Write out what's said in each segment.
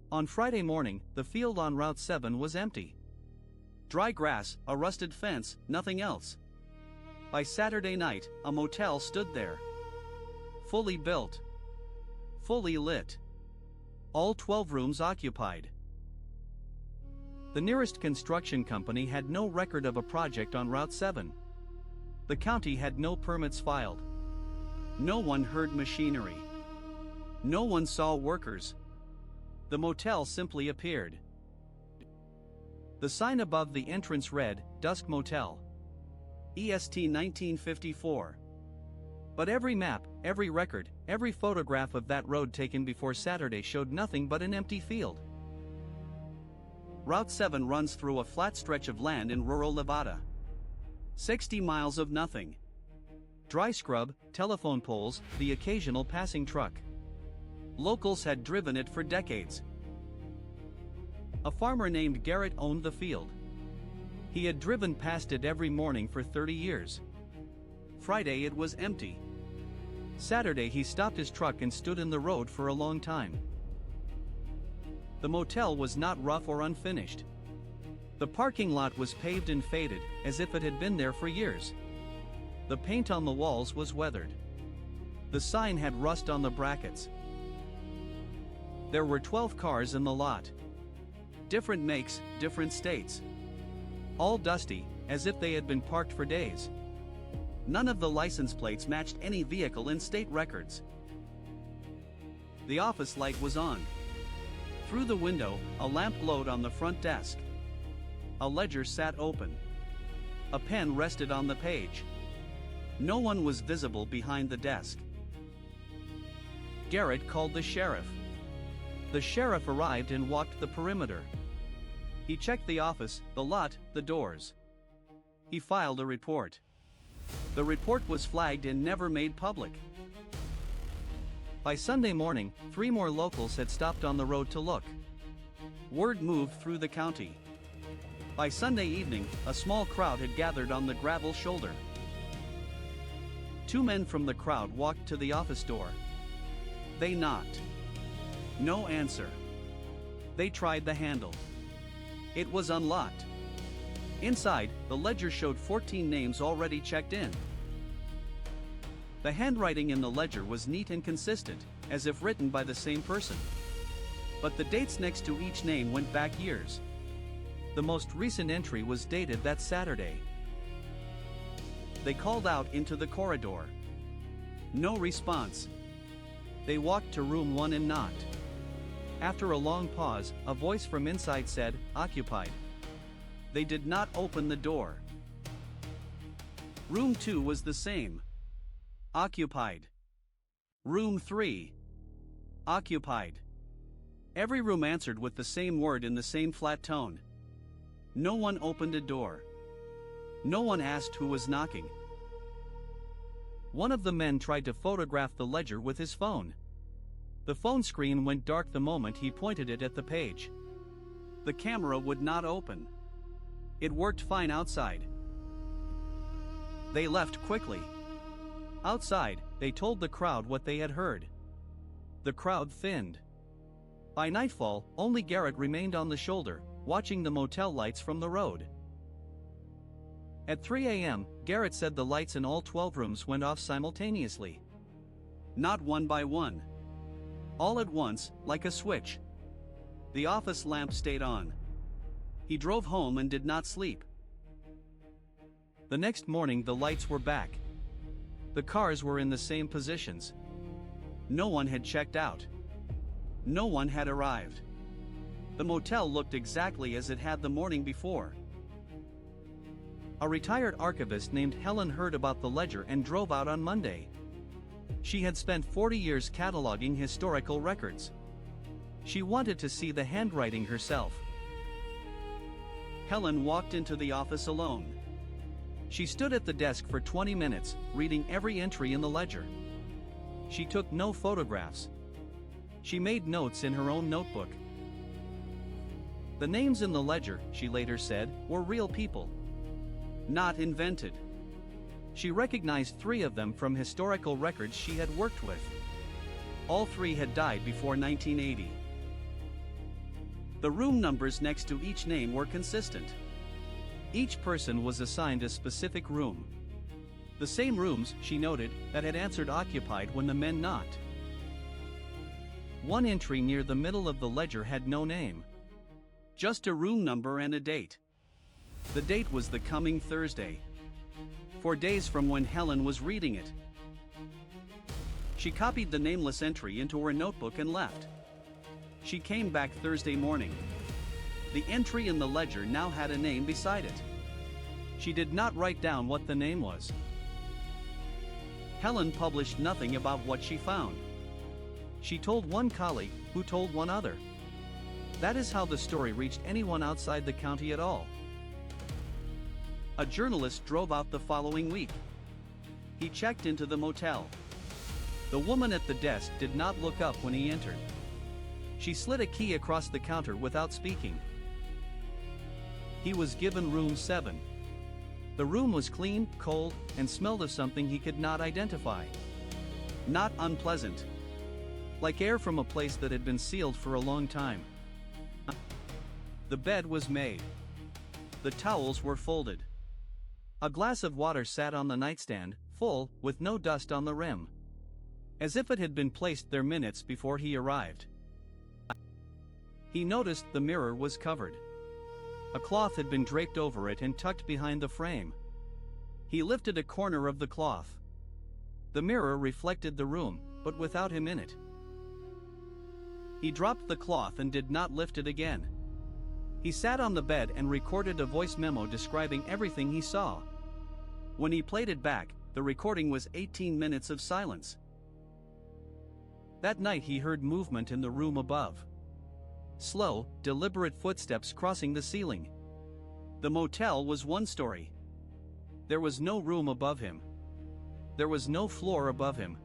On Friday morning, the field on Route 7 was empty. Dry grass, a rusted fence, nothing else. By Saturday night, a motel stood there. Fully built. Fully lit. All 12 rooms occupied. The nearest construction company had no record of a project on Route 7. The county had no permits filed. No one heard machinery. No one saw workers. The motel simply appeared. The sign above the entrance read, Dusk Motel. EST 1954. But every map, every record, every photograph of that road taken before Saturday showed nothing but an empty field. Route 7 runs through a flat stretch of land in rural Nevada. 60 miles of nothing. Dry scrub, telephone poles, the occasional passing truck. Locals had driven it for decades. A farmer named Garrett owned the field. He had driven past it every morning for 30 years. Friday it was empty. Saturday he stopped his truck and stood in the road for a long time. The motel was not rough or unfinished. The parking lot was paved and faded, as if it had been there for years. The paint on the walls was weathered. The sign had rust on the brackets. There were 12 cars in the lot. Different makes, different states. All dusty, as if they had been parked for days. None of the license plates matched any vehicle in state records. The office light was on. Through the window, a lamp glowed on the front desk. A ledger sat open. A pen rested on the page. No one was visible behind the desk. Garrett called the sheriff. The sheriff arrived and walked the perimeter. He checked the office, the lot, the doors. He filed a report. The report was flagged and never made public. By Sunday morning, 3 more locals had stopped on the road to look. Word moved through the county. By Sunday evening, a small crowd had gathered on the gravel shoulder. 2 men from the crowd walked to the office door. They knocked. No answer. They tried the handle. It was unlocked. Inside, the ledger showed 14 names already checked in. The handwriting in the ledger was neat and consistent, as if written by the same person. But the dates next to each name went back years. The most recent entry was dated that Saturday. They called out into the corridor. No response. They walked to room 1 and knocked. After a long pause, a voice from inside said, "Occupied." They did not open the door. Room 2 was the same. Occupied. Room 3. Occupied. Every room answered with the same word in the same flat tone. No one opened a door. No one asked who was knocking. One of the men tried to photograph the ledger with his phone. The phone screen went dark the moment he pointed it at the page. The camera would not open. It worked fine outside. They left quickly. Outside, they told the crowd what they had heard. The crowd thinned. By nightfall, only Garrett remained on the shoulder, watching the motel lights from the road. At 3 a.m., Garrett said the lights in all 12 rooms went off simultaneously. Not one by one. All at once, like a switch. The office lamp stayed on. He drove home and did not sleep. The next morning the lights were back. The cars were in the same positions. No one had checked out. No one had arrived. The motel looked exactly as it had the morning before. A retired archivist named Helen heard about the ledger and drove out on Monday. She had spent 40 years cataloging historical records. She wanted to see the handwriting herself. Helen walked into the office alone. She stood at the desk for 20 minutes, reading every entry in the ledger. She took no photographs. She made notes in her own notebook. The names in the ledger, she later said, were real people. Not invented. She recognized 3 of them from historical records she had worked with. All 3 had died before 1980. The room numbers next to each name were consistent. Each person was assigned a specific room. The same rooms, she noted, that had answered occupied when the men knocked. One entry near the middle of the ledger had no name. Just a room number and a date. The date was the coming Thursday. 4 days from when Helen was reading it. She copied the nameless entry into her notebook and left. She came back Thursday morning. The entry in the ledger now had a name beside it. She did not write down what the name was. Helen published nothing about what she found. She told one colleague, who told one other. That is how the story reached anyone outside the county at all. A journalist drove out the following week. He checked into the motel. The woman at the desk did not look up when he entered. She slid a key across the counter without speaking. He was given room 7. The room was clean, cold, and smelled of something he could not identify. Not unpleasant. Like air from a place that had been sealed for a long time. The bed was made. The towels were folded. A glass of water sat on the nightstand, full, with no dust on the rim. As if it had been placed there minutes before he arrived. He noticed the mirror was covered. A cloth had been draped over it and tucked behind the frame. He lifted a corner of the cloth. The mirror reflected the room, but without him in it. He dropped the cloth and did not lift it again. He sat on the bed and recorded a voice memo describing everything he saw. When he played it back, the recording was 18 minutes of silence. That night he heard movement in the room above. Slow, deliberate footsteps crossing the ceiling. The motel was 1 story. There was no room above him. There was no floor above him.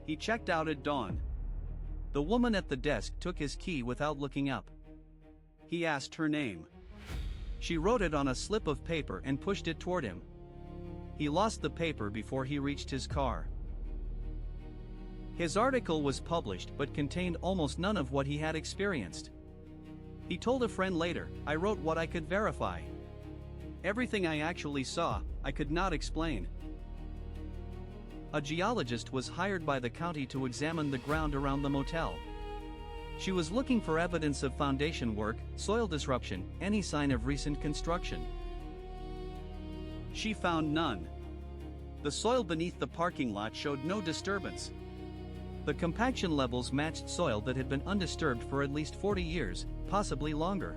He checked out at dawn. The woman at the desk took his key without looking up. He asked her name. She wrote it on a slip of paper and pushed it toward him. He lost the paper before he reached his car. His article was published but contained almost none of what he had experienced. He told a friend later, "I wrote what I could verify. Everything I actually saw, I could not explain." A geologist was hired by the county to examine the ground around the motel. She was looking for evidence of foundation work, soil disruption, any sign of recent construction. She found none. The soil beneath the parking lot showed no disturbance. The compaction levels matched soil that had been undisturbed for at least 40 years, possibly longer.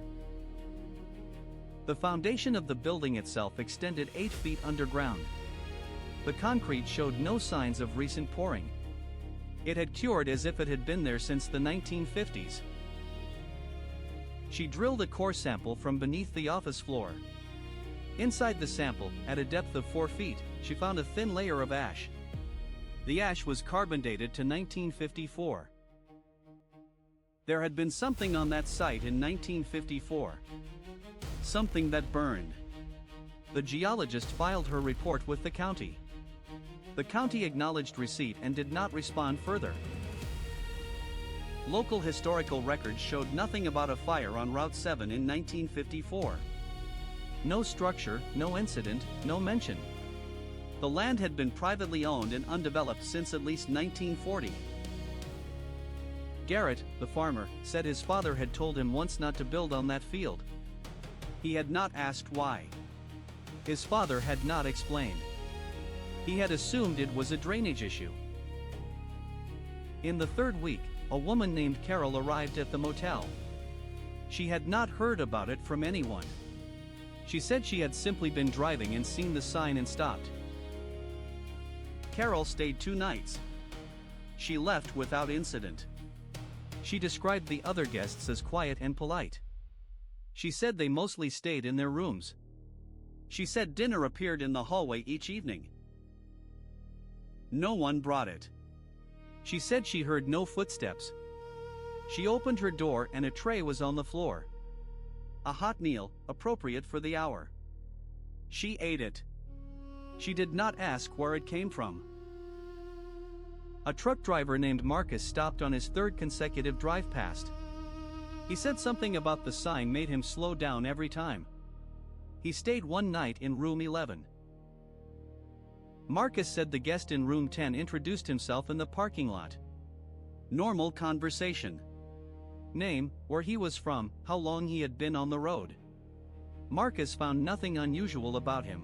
The foundation of the building itself extended 8 feet underground. The concrete showed no signs of recent pouring. It had cured as if it had been there since the 1950s. She drilled a core sample from beneath the office floor. Inside the sample, at a depth of 4 feet, she found a thin layer of ash. The ash was carbon dated to 1954. There had been something on that site in 1954. Something that burned. The geologist filed her report with the county. The county acknowledged receipt and did not respond further. Local historical records showed nothing about a fire on Route 7 in 1954. No structure, no incident, no mention. The land had been privately owned and undeveloped since at least 1940. Garrett, the farmer, said his father had told him once not to build on that field. He had not asked why. His father had not explained. He had assumed it was a drainage issue. In the 3rd week, a woman named Carol arrived at the motel. She had not heard about it from anyone. She said she had simply been driving and seen the sign and stopped. Carol stayed 2 nights. She left without incident. She described the other guests as quiet and polite. She said they mostly stayed in their rooms. She said dinner appeared in the hallway each evening. No one brought it. She said she heard no footsteps. She opened her door and a tray was on the floor. A hot meal, appropriate for the hour. She ate it. She did not ask where it came from. A truck driver named Marcus stopped on his 3rd consecutive drive past. He said something about the sign made him slow down every time. He stayed one night in room 11. Marcus said the guest in room 10 introduced himself in the parking lot. Normal conversation. Name, where he was from, how long he had been on the road. Marcus found nothing unusual about him.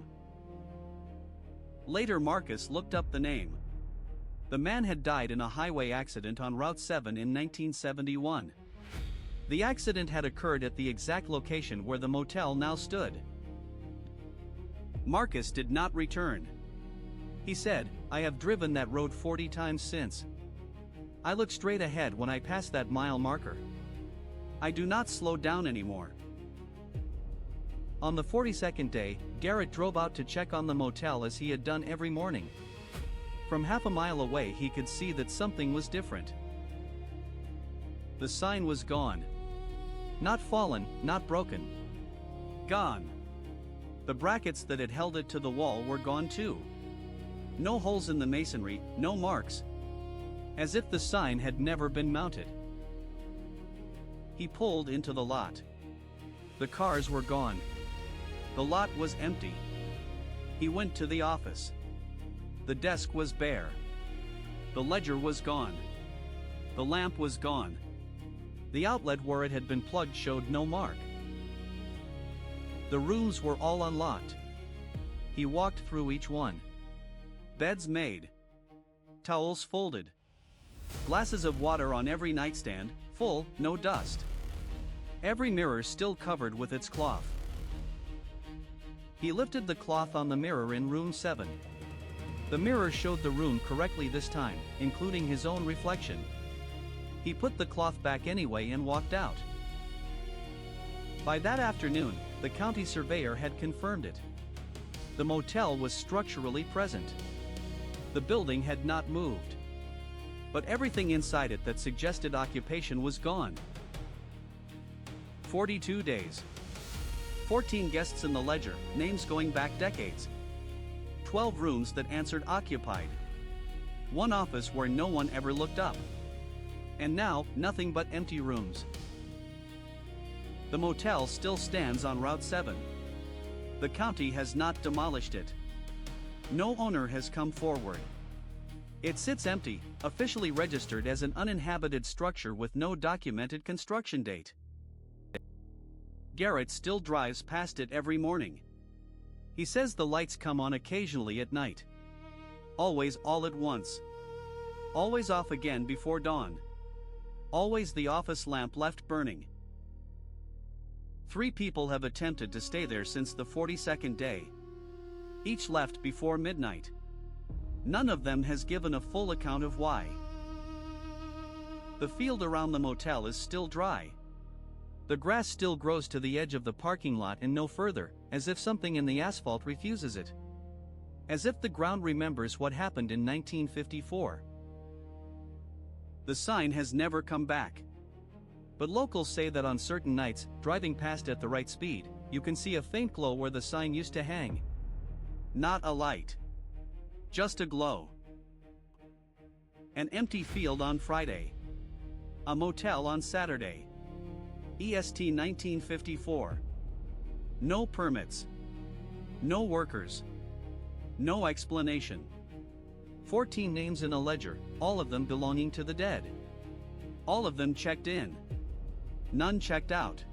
Later Marcus looked up the name. The man had died in a highway accident on Route 7 in 1971. The accident had occurred at the exact location where the motel now stood. Marcus did not return. He said, "I have driven that road 40 times since. I look straight ahead when I pass that mile marker. I do not slow down anymore." On the 42nd day, Garrett drove out to check on the motel as he had done every morning. From half a mile away he could see that something was different. The sign was gone. Not fallen, not broken. Gone. The brackets that had held it to the wall were gone too. No holes in the masonry, no marks. As if the sign had never been mounted. He pulled into the lot. The cars were gone. The lot was empty. He went to the office. The desk was bare. The ledger was gone. The lamp was gone. The outlet where it had been plugged showed no mark. The rooms were all unlocked. He walked through each one. Beds made. Towels folded. Glasses of water on every nightstand, full, no dust. Every mirror still covered with its cloth. He lifted the cloth on the mirror in room 7. The mirror showed the room correctly this time, including his own reflection. He put the cloth back anyway and walked out. By that afternoon, the county surveyor had confirmed it. The motel was structurally present. The building had not moved. But everything inside it that suggested occupation was gone. 42 days. 14 guests in the ledger, names going back decades. 12 rooms that answered occupied. One office where no one ever looked up. And now, nothing but empty rooms. The motel still stands on Route 7. The county has not demolished it. No owner has come forward. It sits empty, officially registered as an uninhabited structure with no documented construction date. Garrett still drives past it every morning. He says the lights come on occasionally at night. Always all at once. Always off again before dawn. Always the office lamp left burning. 3 people have attempted to stay there since the 42nd day. Each left before midnight. None of them has given a full account of why. The field around the motel is still dry. The grass still grows to the edge of the parking lot and no further, as if something in the asphalt refuses it. As if the ground remembers what happened in 1954. The sign has never come back. But locals say that on certain nights, driving past at the right speed, you can see a faint glow where the sign used to hang. Not a light. Just a glow. An empty field on Friday. A motel on Saturday. EST 1954. No permits. No workers. No explanation. 14 names in a ledger, all of them belonging to the dead. All of them checked in. None checked out.